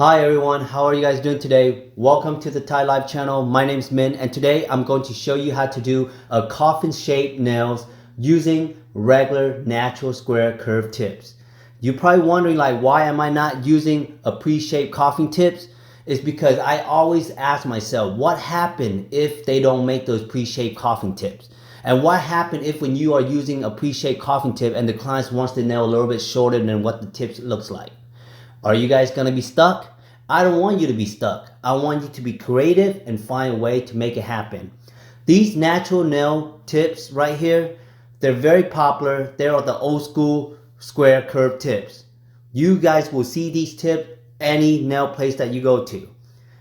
Hi everyone, how are you guys doing today? Welcome to the Thai Life channel. My name is Min and today I'm going to show you how to do a coffin shaped nails using regular natural square curved tips. You're probably wondering why am I not using a pre-shaped coffin tips? It's because I always ask myself what happened if they don't make those pre-shaped coffin tips? And what happened if when you are using a pre-shaped coffin tip and the client wants the nail a little bit shorter than what the tip looks like? Are you guys gonna be stuck? I don't want you to be stuck. I want you to be creative and find a way to make it happen. These natural nail tips right here, they're very popular. They are the old school square curved tips. You guys will see these tips any nail place that you go to.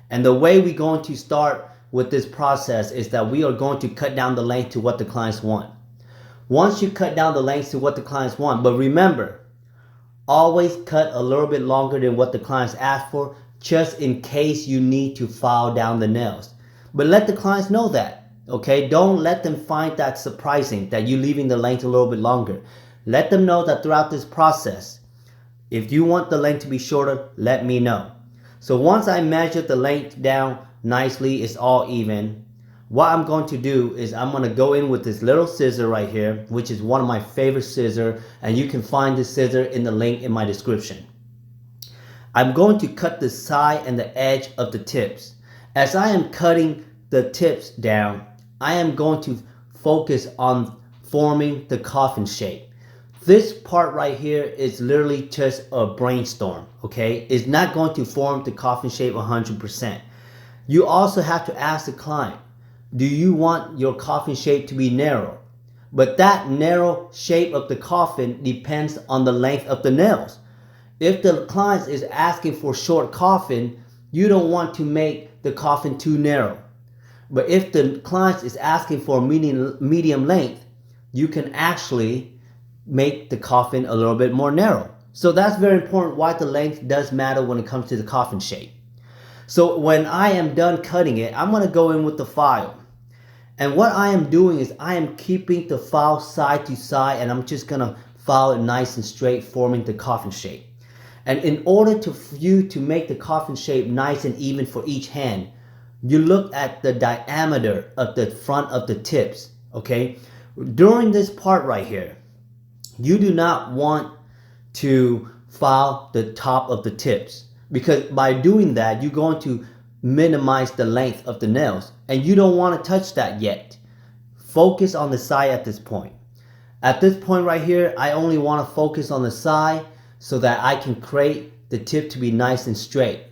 And the way we're going to start with this process is that we are going to cut down the length to what the clients want. Once you cut down the length to what the clients want, but remember, always cut a little bit longer than what the clients ask for, just in case you need to file down the nails. But let the clients know that, okay? Don't let them find that surprising that you're leaving the length a little bit longer. Let them know that throughout this process, if you want the length to be shorter, let me know. So once I measure the length down nicely, it's all even. What I'm going to do is I'm going to go in with this little scissor right here, which is one of my favorite scissors, and you can find this scissor in the link in my description. I'm going to cut the side and the edge of the tips. As I am cutting the tips down, I am going to focus on forming the coffin shape. This part right here is literally just a brainstorm, okay? It's not going to form the coffin shape 100%. You also have to ask the client, do you want your coffin shape to be narrow? But that narrow shape of the coffin depends on the length of the nails. If the client is asking for short coffin, you don't want to make the coffin too narrow. But if the client is asking for medium length, you can actually make the coffin a little bit more narrow. So that's very important why the length does matter when it comes to the coffin shape. So when I am done cutting it, I'm going to go in with the file. And what I am doing is I am keeping the file side to side and I'm just going to file it nice and straight, forming the coffin shape. And in order for you to make the coffin shape nice and even for each hand, you look at the diameter of the front of the tips, okay? During this part right here, you do not want to file the top of the tips because by doing that, you're going to minimize the length of the nails and you don't want to touch that yet. Focus on the side at this point. At this point right here, I only want to focus on the side so that I can create the tip to be nice and straight.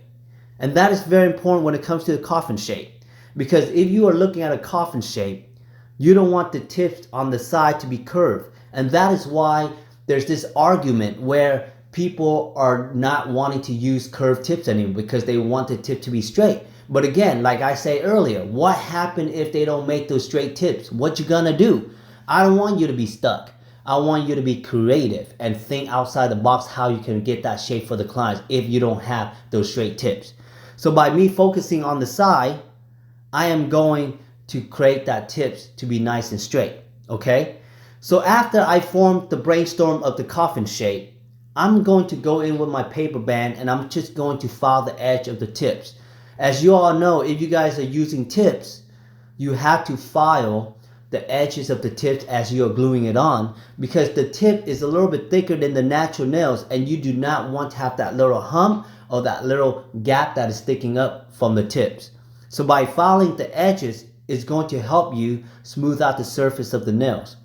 And that is very important when it comes to the coffin shape. Because if you are looking at a coffin shape, you don't want the tips on the side to be curved. And that is why there's this argument where people are not wanting to use curved tips anymore because they want the tip to be straight. But again, like I said earlier, what happens if they don't make those straight tips? What you gonna do? I don't want you to be stuck. I want you to be creative and think outside the box how you can get that shape for the clients if you don't have those straight tips. So by me focusing on the side, I am going to create that tips to be nice and straight, okay? So after I formed the brainstorm of the coffin shape, I'm going to go in with my paper band and I'm just going to file the edge of the tips. As you all know, if you guys are using tips, you have to file the edges of the tips as you're gluing it on because the tip is a little bit thicker than the natural nails and you do not want to have that little hump or that little gap that is sticking up from the tips. So by filing the edges, it's going to help you smooth out the surface of the nails.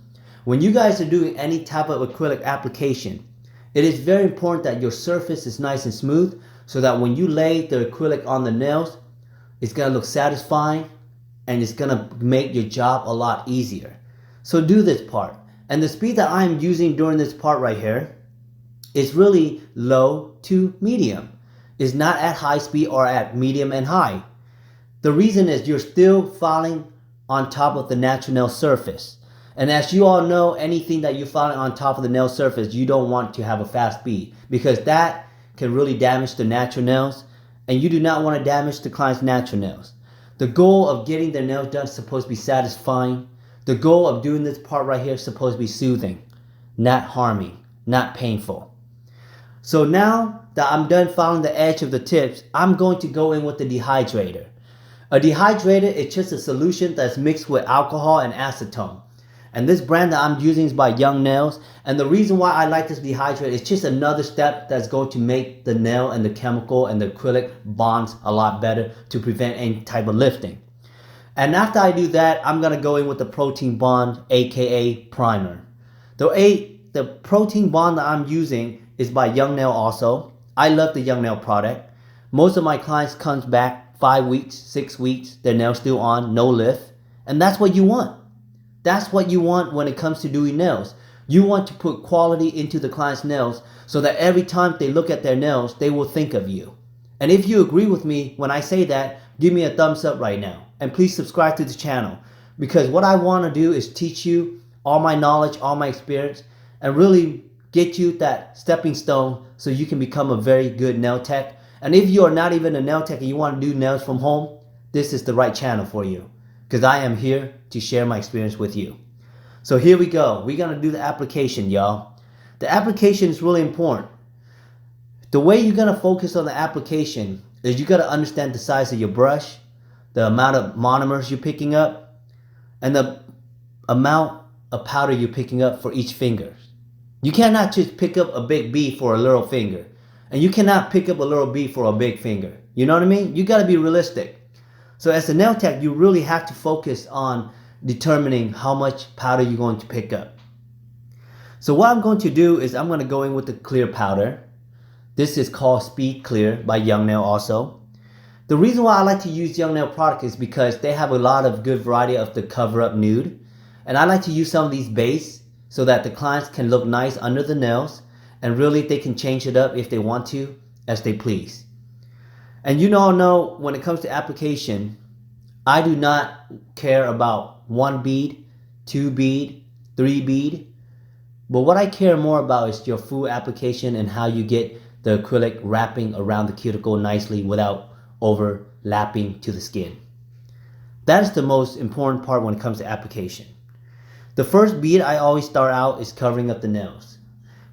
When you guys are doing any type of acrylic application, it is very important that your surface is nice and smooth so that when you lay the acrylic on the nails, it's going to look satisfying and it's going to make your job a lot easier. So do this part. And the speed that I'm using during this part right here is really low to medium. It's not at high speed or at medium and high. The reason is you're still filing on top of the natural nail surface. And as you all know, anything that you're filing on top of the nail surface, you don't want to have a fast speed because that can really damage the natural nails and you do not want to damage the client's natural nails. The goal of getting their nails done is supposed to be satisfying. The goal of doing this part right here is supposed to be soothing, not harming, not painful. So now that I'm done filing the edge of the tips, I'm going to go in with the Dehydrator. A dehydrator is just a solution that's mixed with alcohol and acetone. And this brand that I'm using is by Young Nails. And the reason why I like this dehydrator is just another step that's going to make the nail and the chemical and the acrylic bonds a lot better to prevent any type of lifting. And after I do that, I'm going to go in with the protein bond, aka primer. The protein bond that I'm using is by Young Nail also. I love the Young Nail product. Most of my clients comes back 5 weeks, 6 weeks, their nails still on, no lift. And that's what you want. That's what you want when it comes to doing nails. You want to put quality into the client's nails so that every time they look at their nails, they will think of you. And if you agree with me when I say that, give me a thumbs up right now. And please subscribe to the channel, because what I want to do is teach you all my knowledge, all my experience, and really get you that stepping stone so you can become a very good nail tech. And if you are not even a nail tech and you want to do nails from home, this is the right channel for you, because I am here to share my experience with you. So here we go. We're going to do the application, y'all. The application is really important. The way you're going to focus on the application is you got to understand the size of your brush, the amount of monomers you're picking up, and the amount of powder you're picking up for each finger. You cannot just pick up a big B for a little finger, and you cannot pick up a little B for a big finger. You know what I mean? You got to be realistic. So as a nail tech, you really have to focus on determining how much powder you're going to pick up. So what I'm going to do is I'm going to go in with the clear powder. This is called Speed Clear by Young Nail also. The reason why I like to use Young Nail product is because they have a lot of good variety of the cover up nude. And I like to use some of these base so that the clients can look nice under the nails, and really they can change it up if they want to, as they please. And you all know when it comes to application, I do not care about 1 bead, 2 bead, 3 bead. But what I care more about is your full application and how you get the acrylic wrapping around the cuticle nicely without overlapping to the skin. That is the most important part when it comes to application. The first bead I always start out is covering up the nails.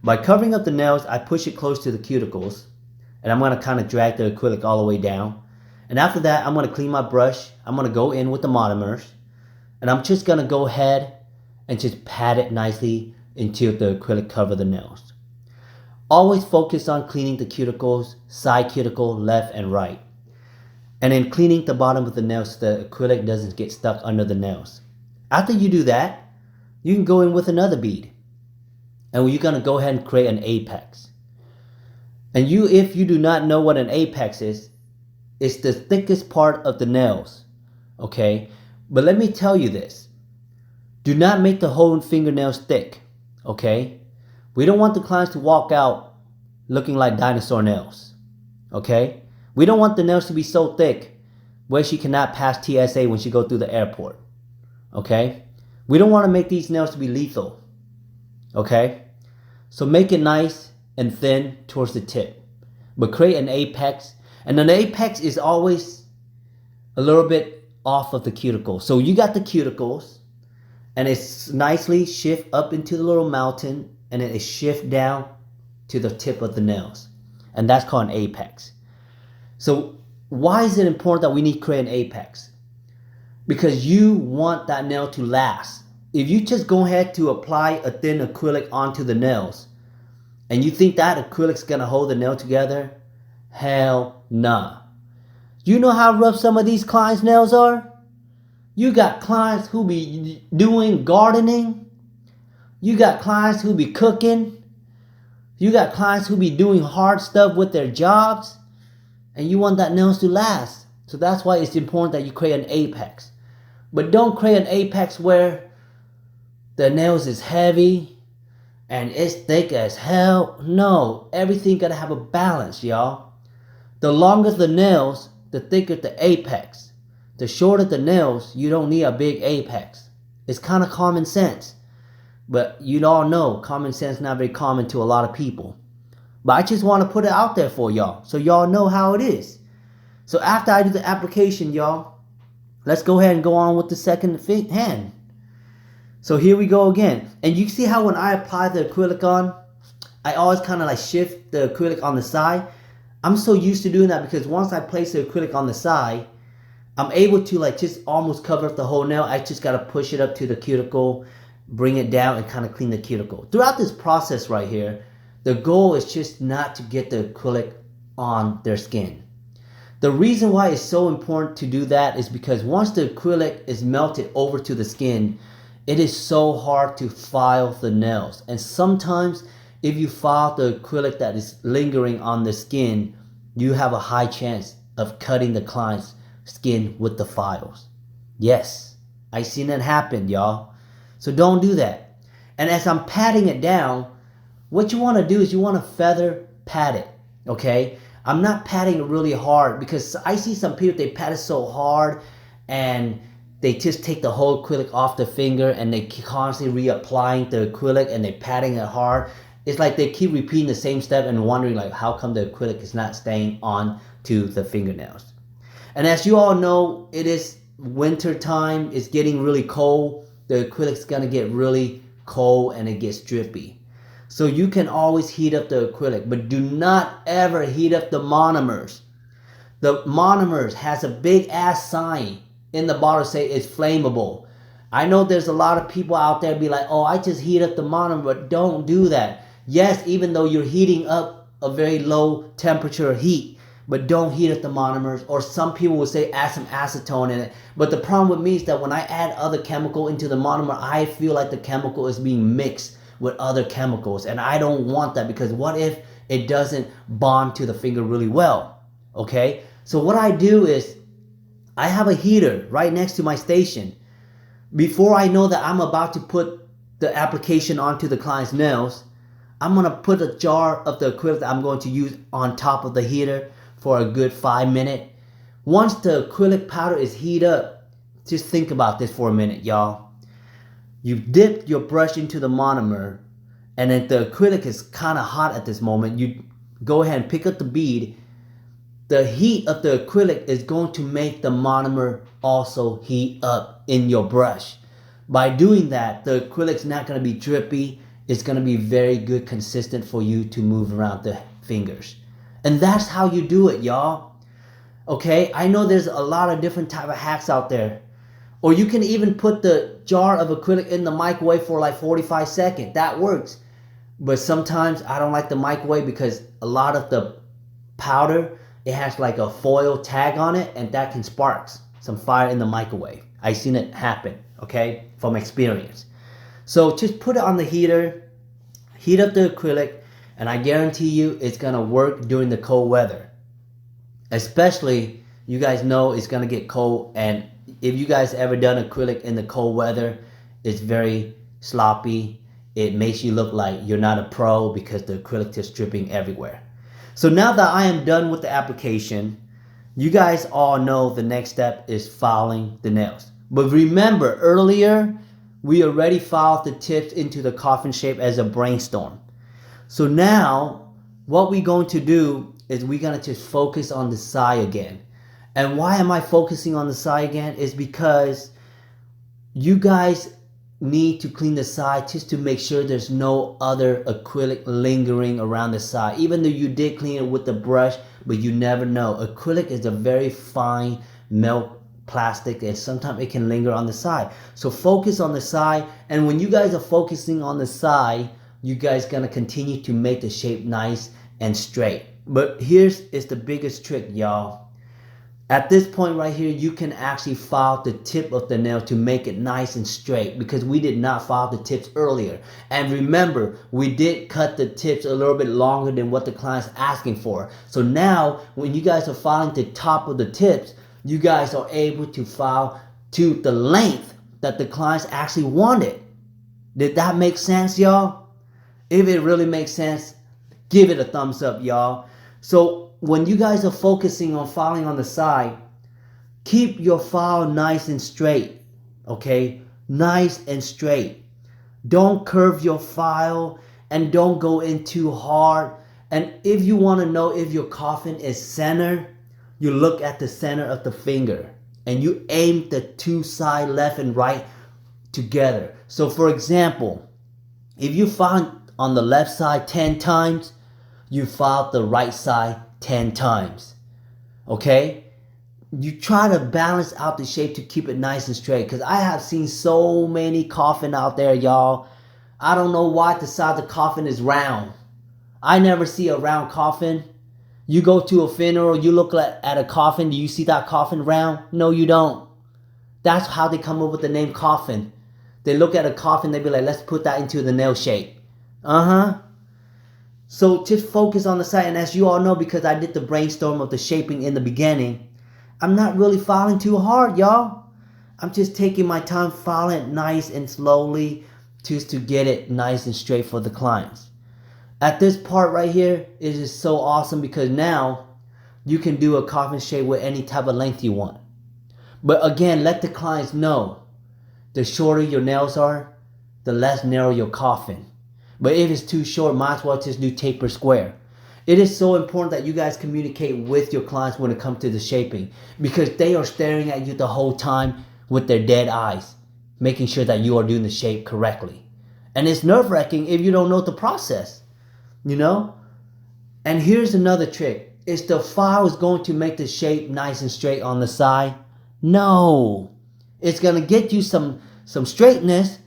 By covering up the nails, I push it close to the cuticles, and I'm going to kind of drag the acrylic all the way down. And after that, I'm going to clean my brush. I'm going to go in with the monomers, and I'm just going to go ahead and just pat it nicely until the acrylic cover the nails. Always focus on cleaning the cuticles, side cuticle, left and right. And then cleaning the bottom of the nails so the acrylic doesn't get stuck under the nails. After you do that, you can go in with another bead. And you're going to go ahead and create an apex. And if you do not know what an apex is, it's the thickest part of the nails. Okay? But let me tell you this. Do not make the whole fingernails thick. Okay? We don't want the clients to walk out looking like dinosaur nails. Okay? We don't want the nails to be so thick where she cannot pass TSA when she goes through the airport. Okay? We don't want to make these nails to be lethal. Okay? So make it nice and thin towards the tip. But create an apex. And an apex is always a little bit off of the cuticle. So you got the cuticles, and it's nicely shift up into the little mountain, and then it shift down to the tip of the nails. And that's called an apex. So why is it important that we need to create an apex? Because you want that nail to last. If you just go ahead to apply a thin acrylic onto the nails, and you think that acrylic's gonna hold the nail together, hell nah. You know how rough some of these clients' nails are? You got clients who be doing gardening. You got clients who be cooking. You got clients who be doing hard stuff with their jobs. And you want that nails to last. So that's why it's important that you create an apex. But don't create an apex where the nails is heavy and it's thick as hell. No, everything gotta have a balance, y'all. The longer the nails, the thicker the apex. The shorter the nails, you don't need a big apex. It's kind of common sense. But you all know common sense is not very common to a lot of people. But I just want to put it out there for y'all, so y'all know how it is. So after I do the application, y'all, let's go ahead and go on with the second hand. So here we go again. And you see how when I apply the acrylic on, I always kind of like shift the acrylic on the side. I'm so used to doing that because once I place the acrylic on the side, I'm able to like just almost cover up the whole nail. I just got to push it up to the cuticle, bring it down, and kind of clean the cuticle. Throughout this process right here, the goal is just not to get the acrylic on their skin. The reason why it's so important to do that is because once the acrylic is melted over to the skin, it is so hard to file the nails. And sometimes if you file the acrylic that is lingering on the skin, you have a high chance of cutting the client's skin with the files. Yes, I seen that happen, y'all. So don't do that. And as I'm patting it down, what you want to do is you want to feather pat it, okay? I'm not patting it really hard because I see some people, they pat it so hard and they just take the whole acrylic off the finger and they constantly reapplying the acrylic and they're patting it hard. It's like they keep repeating the same step and wondering like how come the acrylic is not staying on to the fingernails. And as you all know, it is winter time. It's getting really cold. The acrylic's gonna get really cold and it gets drippy. So you can always heat up the acrylic, but do not ever heat up the monomers. The monomers has a big ass sign in the bottle say it's flammable. I know there's a lot of people out there be like, oh, I just heat up the monomer, but don't do that. Yes, even though you're heating up a very low temperature heat, but don't heat up the monomers. Or some people will say add some acetone in it. But the problem with me is that when I add other chemical into the monomer, I feel like the chemical is being mixed with other chemicals, and I don't want that because what if it doesn't bond to the finger really well? Okay, so what I do is I have a heater right next to my station. Before I know that I'm about to put the application onto the client's nails, I'm gonna put a jar of the acrylic that I'm going to use on top of the heater for a good 5 minutes. Once the acrylic powder is heated up, just think about this for a minute, y'all. You dip your brush into the monomer, and if the acrylic is kind of hot at this moment, you go ahead and pick up the bead. The heat of the acrylic is going to make the monomer also heat up in your brush. By doing that, the acrylic's not going to be drippy. It's going to be very good, consistent for you to move around the fingers. And that's how you do it, y'all. Okay, I know there's a lot of different type of hacks out there. Or you can even put the jar of acrylic in the microwave for like 45 seconds. That works. But sometimes I don't like the microwave because a lot of the powder, it has like a foil tag on it and that can spark some fire in the microwave. I've seen it happen, okay, from experience. So just put it on the heater, heat up the acrylic, and I guarantee you it's gonna work during the cold weather. Especially, you guys know it's gonna get cold, and if you guys ever done acrylic in the cold weather, it's very sloppy. It makes you look like you're not a pro because the acrylic is dripping everywhere. So now that I am done with the application, you guys all know the next step is filing the nails. But remember, earlier, we already filed the tips into the coffin shape as a brainstorm. So now, what we're going to do is we're going to just focus on the side again. And why am I focusing on the side again? Is because you guys need to clean the side just to make sure there's no other acrylic lingering around the side. Even though you did clean it with the brush, but you never know. Acrylic is a very fine melt plastic and sometimes it can linger on the side. So focus on the side, and when you guys are focusing on the side, you guys gonna continue to make the shape nice and straight. But here's is the biggest trick, y'all. At this point right here, you can actually file the tip of the nail to make it nice and straight because we did not file the tips earlier. And remember, we did cut the tips a little bit longer than what the client's asking for. So now, when you guys are filing the top of the tips, you guys are able to file to the length that the clients actually wanted. Did that make sense, y'all? If it really makes sense, give it a thumbs up, y'all. So when you guys are focusing on filing on the side, keep your file nice and straight, okay? Nice and straight. Don't curve your file and don't go in too hard. And if you want to know if your coffin is center, you look at the center of the finger and you aim the two sides left and right together. So for example, if you find on the left side 10 times, you filed the right side 10 times. Okay? You try to balance out the shape to keep it nice and straight, because I have seen so many coffin out there, y'all. I don't know why the side of the coffin is round. I never see a round coffin. You go to a funeral, you look at a coffin, do you see that coffin round? No, you don't. That's how they come up with the name coffin. They look at a coffin, they be like, let's put that into the nail shape. So just focus on the side. And as you all know, because I did the brainstorm of the shaping in the beginning, I'm not really filing too hard, y'all. I'm just taking my time, filing it nice and slowly, just to get it nice and straight for the clients. At this part right here, it is so awesome because now you can do a coffin shape with any type of length you want. But again, let the clients know, the shorter your nails are, the less narrow your coffin. But if it's too short, might as well just do taper square. It is so important that you guys communicate with your clients when it comes to the shaping, because they are staring at you the whole time with their dead eyes, making sure that you are doing the shape correctly. And it's nerve-wracking if you don't know the process, you know? And here's another trick. Is the file is going to make the shape nice and straight on the side? No. It's going to get you some straightness,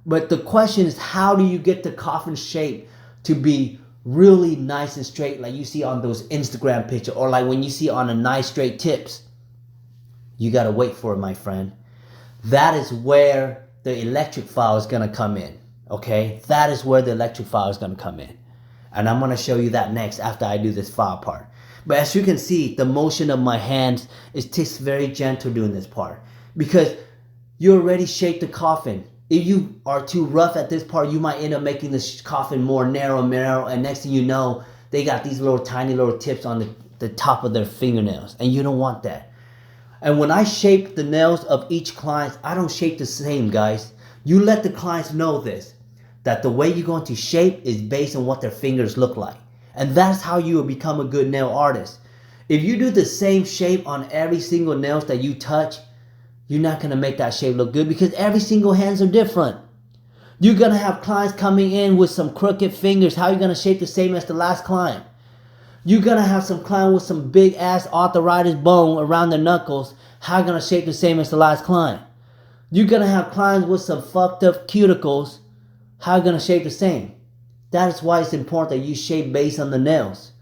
but the question is, how do you get the coffin shape to be really nice and straight like you see on those Instagram pictures, or like when you see on a nice straight tips? You got to wait for it, my friend. That is where the electric file is going to come in, okay? That is where the electric file is going to come in. And I'm going to show you that next after I do this file part. But as you can see, the motion of my hands is just very gentle doing this part, because you already shaped the coffin. If you are too rough at this part, you might end up making the coffin more narrow, and next thing you know, they got these little tiny little tips on the top of their fingernails, and you don't want that. And when I shape the nails of each client, I don't shape the same, guys. You let the clients know this, that the way you're going to shape is based on what their fingers look like. And that's how you will become a good nail artist. If you do the same shape on every single nails that you touch, you're not going to make that shape look good, because every single hands are different. You're going to have clients coming in with some crooked fingers. How are you going to shape the same as the last client? You're going to have some client with some big ass arthritis bone around their knuckles. How are you going to shape the same as the last client? You're going to have clients with some fucked up cuticles. How are you going to shape the same? That is why it's important that you shape based on the nails.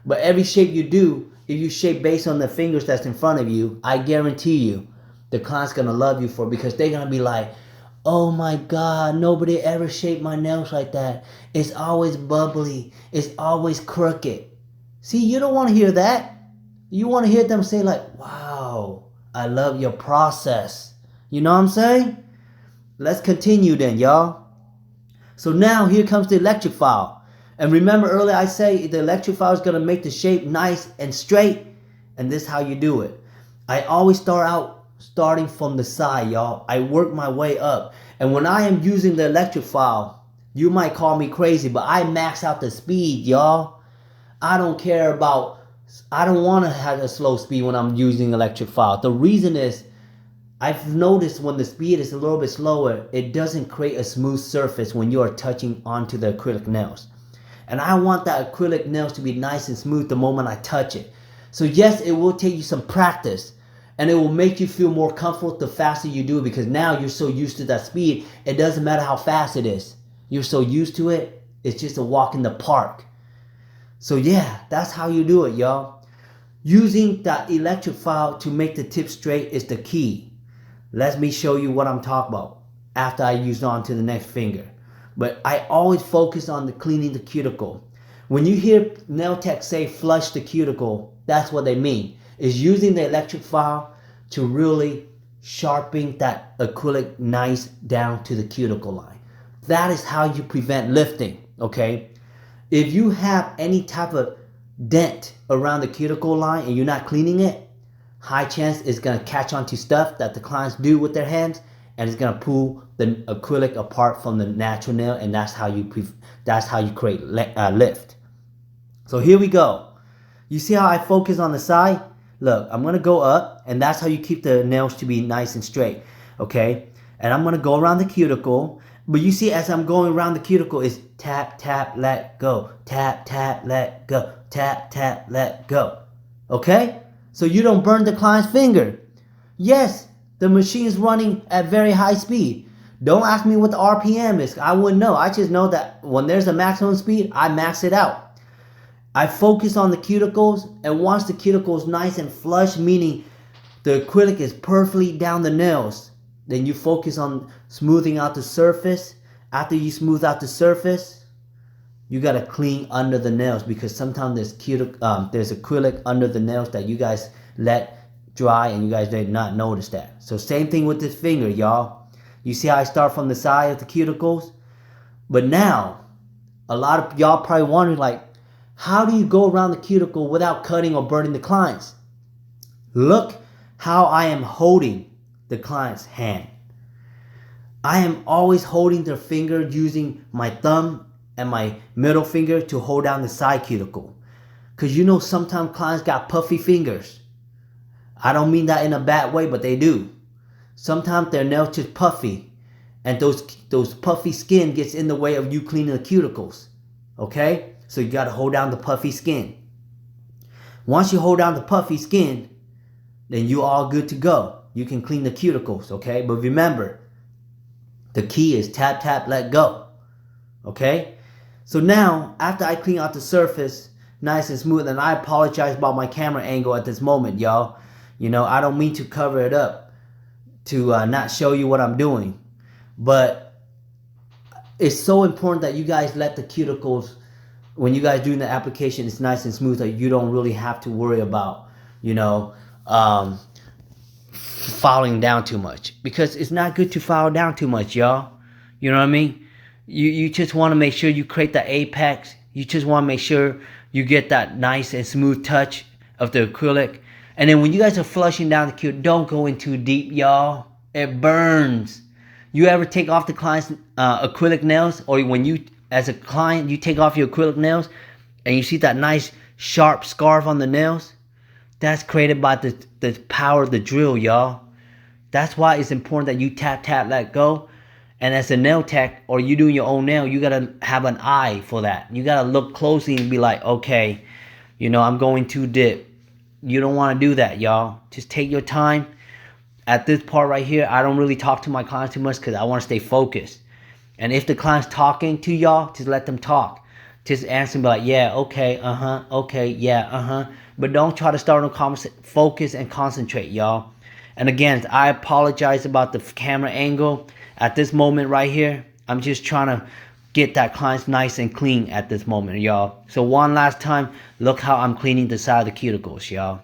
But every shape you do, if you shape based on the fingers that's in front of you, I guarantee you, the client's going to love you for it, because they're going to be like, oh my God, nobody ever shaped my nails like that. It's always bubbly. It's always crooked. See, you don't want to hear that. You want to hear them say like, wow, I love your process. You know what I'm saying? Let's continue then, y'all. So now here comes the electric file. And remember earlier I say the electric file is going to make the shape nice and straight. And this is how you do it. I always starting from the side, y'all. I work my way up. And when I am using the electric file, you might call me crazy, but I max out the speed, y'all. I don't want to have a slow speed when I'm using electric file. The reason is, I've noticed when the speed is a little bit slower, it doesn't create a smooth surface when you are touching onto the acrylic nails. And I want that acrylic nails to be nice and smooth the moment I touch it. So yes, it will take you some practice, and it will make you feel more comfortable the faster you do it, because now you're so used to that speed, it doesn't matter how fast it is. You're so used to it, it's just a walk in the park. So yeah, that's how you do it, y'all. Using that electric file to make the tip straight is the key. Let me show you what I'm talking about after I use on to the next finger. But I always focus on the cleaning the cuticle. When you hear nail tech say flush the cuticle, that's what they mean. Is using the electric file to really sharpen that acrylic nice down to the cuticle line. That is how you prevent lifting, okay? If you have any type of dent around the cuticle line and you're not cleaning it, high chance it's going to catch onto stuff that the clients do with their hands, and it's going to pull the acrylic apart from the natural nail, and that's how you create lift. So here we go. You see how I focus on the side? Look, I'm going to go up, and that's how you keep the nails to be nice and straight, okay? And I'm going to go around the cuticle, But you see, as I'm going around the cuticle, it's tap, tap, let go. Tap, tap, let go. Tap, tap, let go. Okay? So you don't burn the client's finger. Yes, the machine is running at very high speed. Don't ask me what the RPM is. I wouldn't know. I just know that when there's a maximum speed, I max it out. I focus on the cuticles, and once the cuticle is nice and flush, meaning the acrylic is perfectly down the nails, then you focus on smoothing out the surface. After you smooth out the surface, you gotta clean under the nails, because sometimes there's acrylic under the nails that you guys let dry and you guys did not notice that. So same thing with this finger, y'all. You see how I start from the side of the cuticles? But now, a lot of y'all probably wondering, like, how do you go around the cuticle without cutting or burning the clients? Look how I am holding the client's hand. I am always holding their finger using my thumb and my middle finger to hold down the side cuticle. Because you know sometimes clients got puffy fingers. I don't mean that in a bad way, but they do. Sometimes their nails just puffy, and those puffy skin gets in the way of you cleaning the cuticles. Okay? So you gotta hold down the puffy skin. Once you hold down the puffy skin, then you're all good to go. You can clean the cuticles, okay? But remember, the key is tap, tap, let go. Okay? So now, after I clean out the surface, nice and smooth, and I apologize about my camera angle at this moment, y'all. You know, I don't mean to cover it up to not show you what I'm doing. But it's so important that you guys let the cuticles, when you guys doing the application, it's nice and smooth, that you don't really have to worry about, you know, filing down too much, because it's not good to file down too much, y'all. You know what I mean? You just want to make sure you create the apex. You just want to make sure you get that nice and smooth touch of the acrylic. And then when you guys are flushing down the cuticle, don't go in too deep, y'all. It burns. You ever take off the client's acrylic nails, or when you, as a client, you take off your acrylic nails and you see that nice sharp scarf on the nails? That's created by the power of the drill, y'all. That's why it's important that you tap, tap, let go. And as a nail tech, or you doing your own nail, you gotta have an eye for that. You gotta look closely and be like, okay, you know, I'm going too deep. You don't want to do that, y'all. Just take your time. At this part right here, I don't really talk to my clients too much because I want to stay focused. And if the client's talking to y'all, just let them talk. Just answer and be like, yeah, okay, okay, yeah, But don't try to start no conversation. Focus and concentrate, y'all. And again, I apologize about the camera angle. At this moment right here, I'm just trying to get that client nice and clean at this moment, y'all. So one last time, look how I'm cleaning the side of the cuticles, y'all.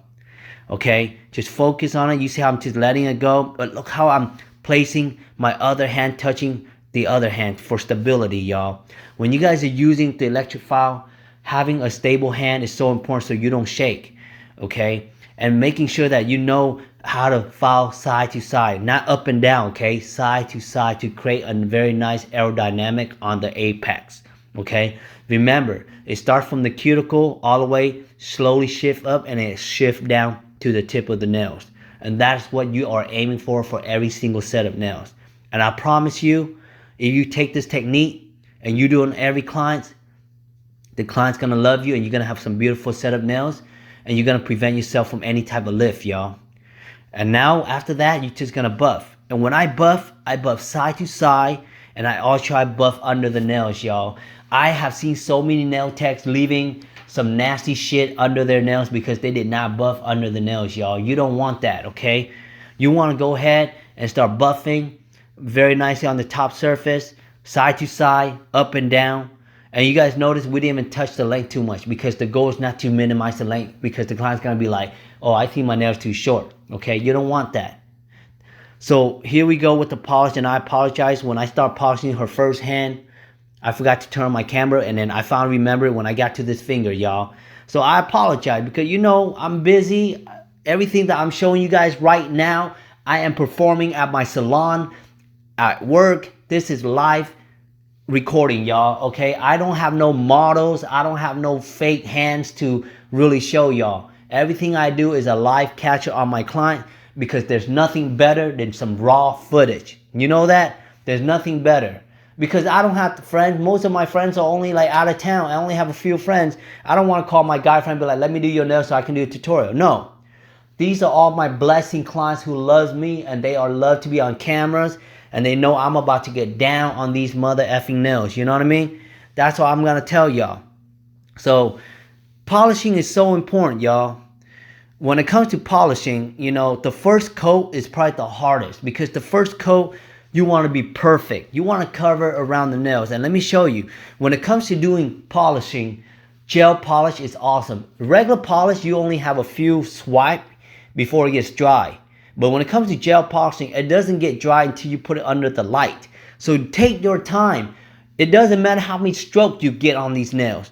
Okay, just focus on it. You see how I'm just letting it go, but look how I'm placing my other hand touching the other hand for stability, y'all. When you guys are using the electric file, having a stable hand is so important so you don't shake, okay? And making sure that you know how to file side to side, not up and down, okay? Side to side to create a very nice aerodynamic on the apex, okay? Remember, it starts from the cuticle all the way, slowly shift up, and it shift down to the tip of the nails. And that's what you are aiming for every single set of nails. And I promise you, if you take this technique and you do it on every client, the client's gonna love you, and you're gonna have some beautiful set of nails, and you're gonna prevent yourself from any type of lift, y'all. And now after that, you're just gonna buff. And when I buff side to side, and I also try buff under the nails, y'all. I have seen so many nail techs leaving some nasty shit under their nails because they did not buff under the nails, y'all. You don't want that, okay? You wanna go ahead and start buffing very nicely on the top surface, side to side, up and down. And you guys notice we didn't even touch the length too much, because the goal is not to minimize the length, because the client's gonna be like, oh, I think my nail's too short. Okay, you don't want that. So here we go with the polish, and I apologize. When I start polishing her first hand, I forgot to turn on my camera, and then I finally remembered when I got to this finger, y'all. So I apologize, because you know I'm busy. Everything that I'm showing you guys right now, I am performing at my salon, at work. This is live recording, y'all, okay? I don't have no models. I don't have no fake hands to really show y'all. Everything I do is a live capture on my client, because there's nothing better than some raw footage. You know that? There's nothing better, because I don't have friends. Most of my friends are only like out of town. I only have a few friends. I don't want to call my guy friend and be like, let me do your nails so I can do a tutorial. No. These are all my blessing clients who loves me, and they are loved to be on cameras, and they know I'm about to get down on these mother effing nails. You know what I mean? That's what I'm going to tell y'all. So polishing is so important, y'all. When it comes to polishing, you know, the first coat is probably the hardest, because the first coat, you want to be perfect. You want to cover around the nails. And let me show you, when it comes to doing polishing, gel polish is awesome. Regular polish, you only have a few swipes before it gets dry. But when it comes to gel polishing, it doesn't get dry until you put it under the light. So take your time. It doesn't matter how many strokes you get on these nails.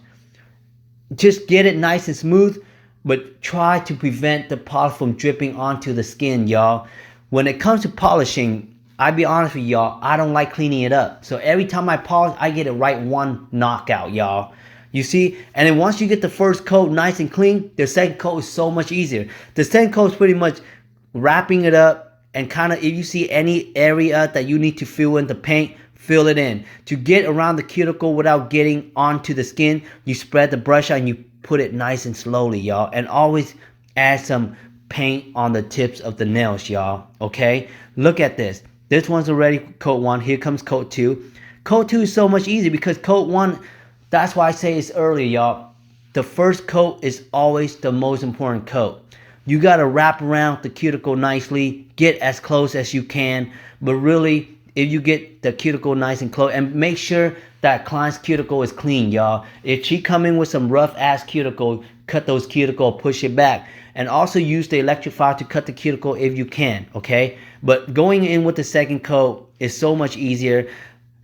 Just get it nice and smooth, but try to prevent the polish from dripping onto the skin, y'all. When it comes to polishing, I'll be honest with y'all, I don't like cleaning it up. So every time I polish, I get it right one knockout, y'all. You see? And then once you get the first coat nice and clean, the second coat is so much easier. The second coat is pretty much wrapping it up, and kind of, if you see any area that you need to fill in the paint, fill it in. To get around the cuticle without getting onto the skin, you spread the brush out and you put it nice and slowly, y'all. And always add some paint on the tips of the nails, y'all. Okay? Look at this. This one's already coat 1. Here comes coat 2. Coat 2 is so much easier because coat 1, that's why I say it's early, y'all. The first coat is always the most important coat. You got to wrap around the cuticle nicely. Get as close as you can. But really, if you get the cuticle nice and close, and make sure that client's cuticle is clean, y'all. If she come in with some rough ass cuticle, cut those cuticle, push it back. And also use the electric file to cut the cuticle if you can, okay? But going in with the second coat is so much easier.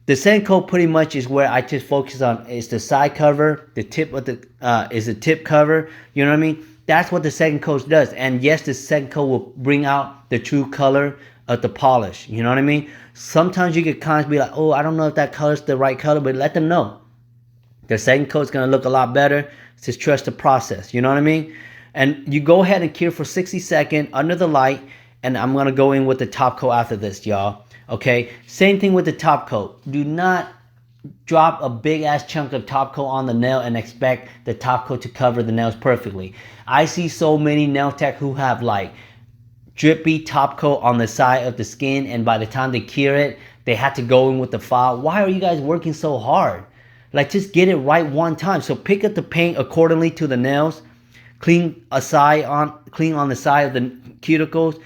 The second coat pretty much is where I just focus on is the side cover. The tip of the is the tip cover. You know what I mean? That's what the second coat does. And yes, the second coat will bring out the true color of the polish. You know what I mean? Sometimes you get clients be like, oh, I don't know if that color's the right color, but let them know. The second coat's gonna look a lot better. Just trust the process. You know what I mean? And you go ahead and cure for 60 seconds under the light. And I'm gonna go in with the top coat after this, y'all. Okay, same thing with the top coat. Do not drop a big ass chunk of top coat on the nail and expect the top coat to cover the nails perfectly. I see so many nail tech who have like drippy top coat on the side of the skin, and by the time they cure it, they had to go in with the file. Why are you guys working so hard? Like, just get it right one time. So pick up the paint accordingly to the nails, clean on the side of the cuticles,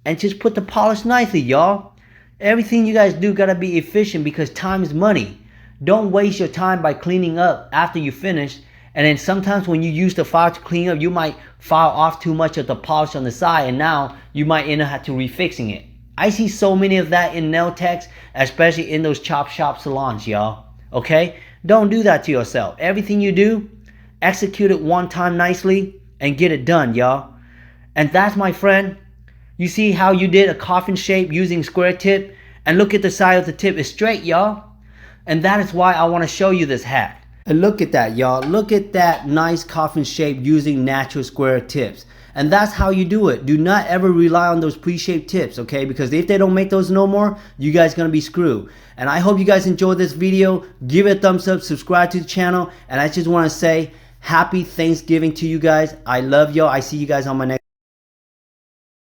and just put the polish nicely, y'all. Everything you guys do gotta be efficient because time is money. Don't waste your time by cleaning up after you finish. And then sometimes when you use the file to clean up, you might file off too much of the polish on the side, and now you might end up having to refixing it. I see so many of that in nail techs, especially in those chop shop salons, y'all. Okay? Don't do that to yourself. Everything you do, execute it one time nicely and get it done, y'all. And that's, my friend. You see how you did a coffin shape using square tip, and look at the side of the tip is straight, y'all. And that is why I want to show you this hack. And look at that, y'all. Look at that nice coffin shape using natural square tips. And that's how you do it. Do not ever rely on those pre-shaped tips, okay? Because if they don't make those no more, you guys gonna be screwed. And I hope you guys enjoyed this video. Give it a thumbs up, subscribe to the channel, and I just want to say happy Thanksgiving to you guys. I love y'all. I see you guys on my next